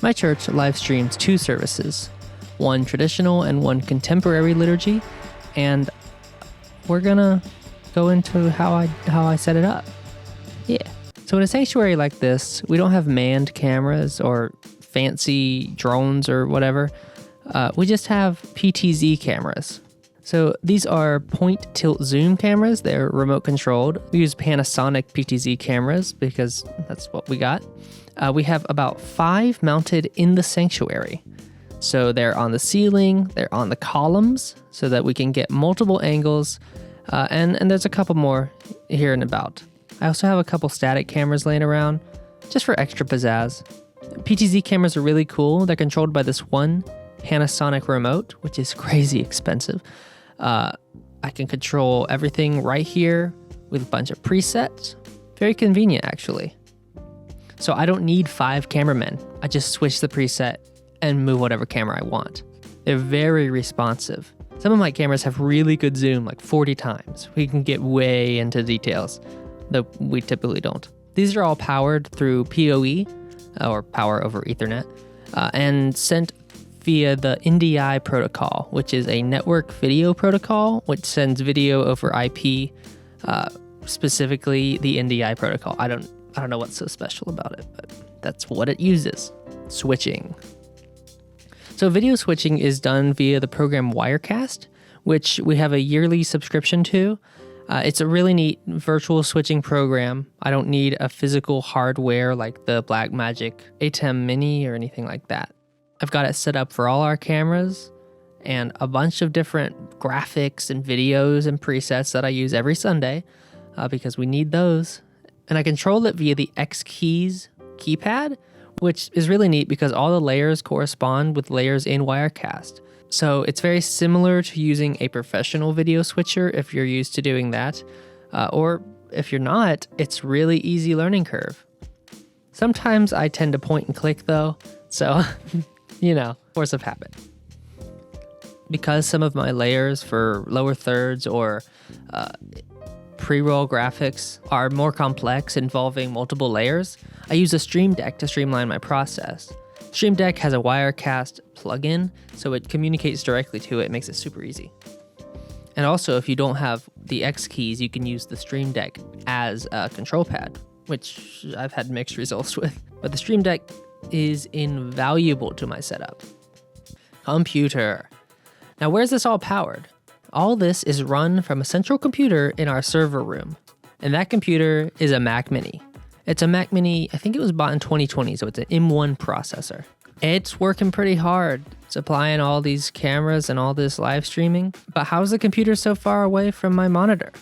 My church live streams 2 services, one traditional and one contemporary liturgy, and we're gonna go into how I set it up. Yeah. So in a sanctuary like this, we don't have manned cameras or fancy drones or whatever. We just have PTZ cameras. So these are point tilt zoom cameras. They're remote controlled. We use Panasonic PTZ cameras because that's what we got. We have about 5 mounted in the sanctuary. So they're on the ceiling, they're on the columns so that we can get multiple angles. And there's a couple more here and about. I also have a couple static cameras laying around just for extra pizzazz. PTZ cameras are really cool. They're controlled by this one Panasonic remote, which is crazy expensive. I can control everything right here with a bunch of presets. Very convenient, actually. So I don't need 5 cameramen. I just switch the preset and move whatever camera I want. They're very responsive. Some of my cameras have really good zoom, like 40 times. We can get way into details, though we typically don't. These are all powered through PoE, or Power over Ethernet, and sent via the NDI protocol, which is a network video protocol, which sends video over IP, specifically the NDI protocol. I don't know what's so special about it, but that's what it uses. Switching. So video switching is done via the program Wirecast, which we have a yearly subscription to. It's a really neat virtual switching program. I don't need a physical hardware like the Blackmagic ATEM Mini or anything like that. I've got it set up for all our cameras and a bunch of different graphics and videos and presets that I use every Sunday because we need those. And I control it via the X keys keypad, which is really neat because all the layers correspond with layers in Wirecast. So it's very similar to using a professional video switcher if you're used to doing that. Or if you're not, it's really easy learning curve. Sometimes I tend to point and click though, so, force of habit. Because some of my layers for lower thirds or pre-roll graphics are more complex, involving multiple layers, I use a Stream Deck to streamline my process. Stream Deck has a Wirecast plugin, so it communicates directly to it. It makes it super easy. And also, if you don't have the X keys, you can use the Stream Deck as a control pad, which I've had mixed results with. But the Stream Deck is invaluable to my setup. Computer. Now, where's this all powered? All this is run from a central computer in our server room. And that computer is a Mac Mini. It's a Mac Mini, I think it was bought in 2020, so it's an M1 processor. It's working pretty hard, supplying all these cameras and all this live streaming. But how's the computer so far away from my monitor?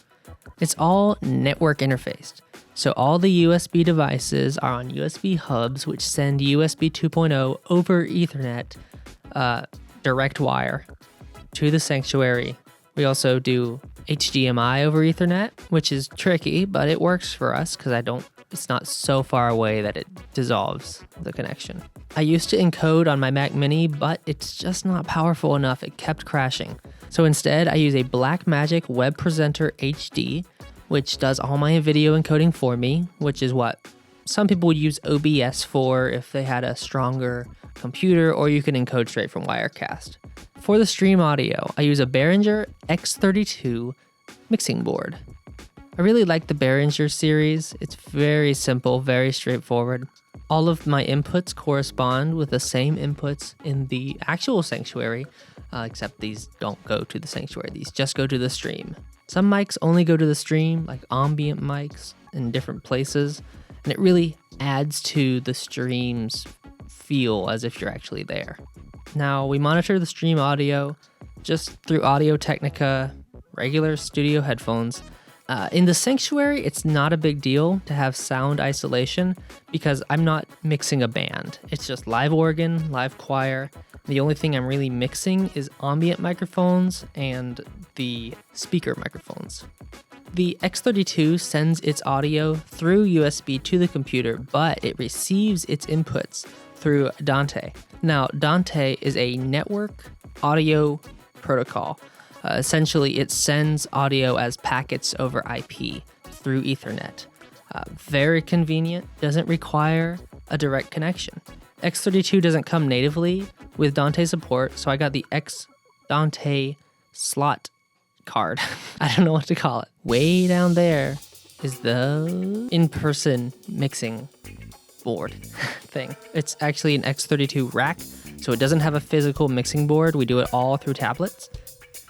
It's all network interfaced. So all the USB devices are on USB hubs, which send USB 2.0 over Ethernet, direct wire, to the sanctuary. We also do HDMI over Ethernet, which is tricky, but it works for us because it's not so far away that it dissolves the connection. I used to encode on my Mac Mini, but it's just not powerful enough. It kept crashing. So instead, I use a Blackmagic Web Presenter HD, which does all my video encoding for me, which is what some people would use OBS for if they had a stronger computer, or you can encode straight from Wirecast. For the stream audio, I use a Behringer X32 mixing board. I really like the Behringer series. It's very simple, very straightforward. All of my inputs correspond with the same inputs in the actual sanctuary, except these don't go to the sanctuary. These just go to the stream. Some mics only go to the stream, like ambient mics in different places, and it really adds to the stream's feel as if you're actually there. Now, we monitor the stream audio just through Audio Technica, regular studio headphones. In the sanctuary, it's not a big deal to have sound isolation because I'm not mixing a band. It's just live organ, live choir. The only thing I'm really mixing is ambient microphones and the speaker microphones. The X32 sends its audio through USB to the computer, but it receives its inputs through Dante. Now, Dante is a network audio protocol. Essentially, it sends audio as packets over IP through Ethernet. Very convenient, doesn't require a direct connection. X32 doesn't come natively with Dante support, so I got the X Dante slot card. I don't know what to call it. Way down there is the in-person mixing board thing. It's actually an X32 rack, so it doesn't have a physical mixing board. We do it all through tablets.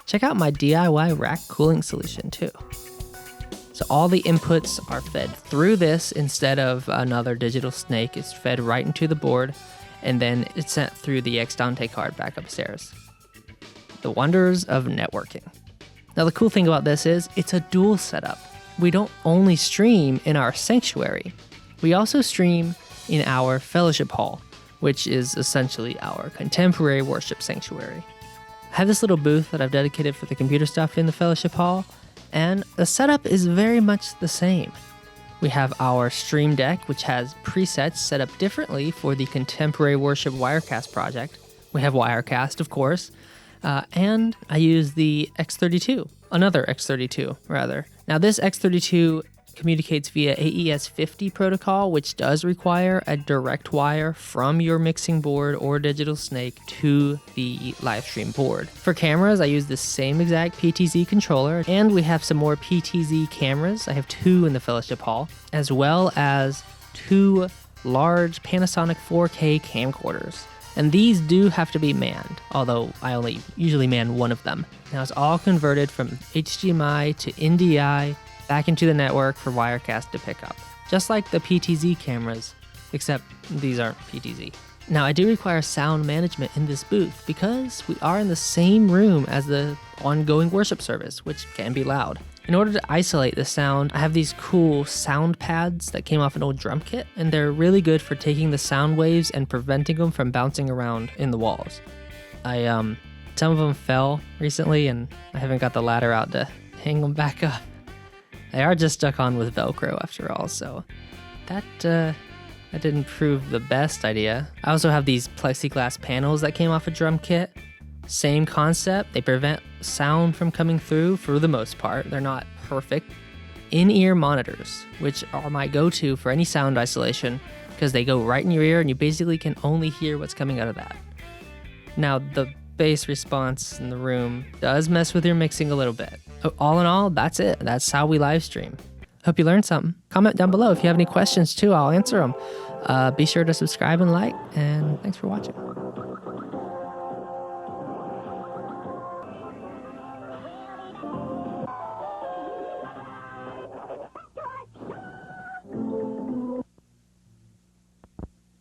Check out my DIY rack cooling solution too. So all the inputs are fed through this instead of another digital snake. It's fed right into the board, and then it's sent through the X Dante card back upstairs. The wonders of networking. Now the cool thing about this is it's a dual setup. We don't only stream in our sanctuary, we also stream in our fellowship hall, which is essentially our contemporary worship sanctuary. I have this little booth that I've dedicated for the computer stuff in the fellowship hall, and the setup is very much the same. We have our stream deck, which has presets set up differently for the contemporary worship Wirecast project. We have Wirecast, of course, and I use the X32, another X32 rather. Now this X32 communicates via AES-50 protocol, which does require a direct wire from your mixing board or digital snake to the Livestream board. For cameras, I use the same exact PTZ controller, and we have some more PTZ cameras. I have 2 in the fellowship hall, as well as 2 large Panasonic 4K camcorders. And these do have to be manned, although I only usually man one of them. Now it's all converted from HDMI to NDI back into the network for Wirecast to pick up. Just like the PTZ cameras, except these aren't PTZ. Now I do require sound management in this booth because we are in the same room as the ongoing worship service, which can be loud. In order to isolate the sound, I have these cool sound pads that came off an old drum kit, and they're really good for taking the sound waves and preventing them from bouncing around in the walls. Some of them fell recently, and I haven't got the ladder out to hang them back up. They are just stuck on with Velcro after all, so that didn't prove the best idea. I also have these plexiglass panels that came off a drum kit. Same concept. They prevent sound from coming through for the most part. They're not perfect. In-ear monitors, which are my go-to for any sound isolation because they go right in your ear and you basically can only hear what's coming out of that. Now, the bass response in the room does mess with your mixing a little bit. All in all, that's it. That's how we live stream. Hope you learned something. Comment down below if you have any questions too. I'll answer them. Be sure to subscribe and like, and thanks for watching.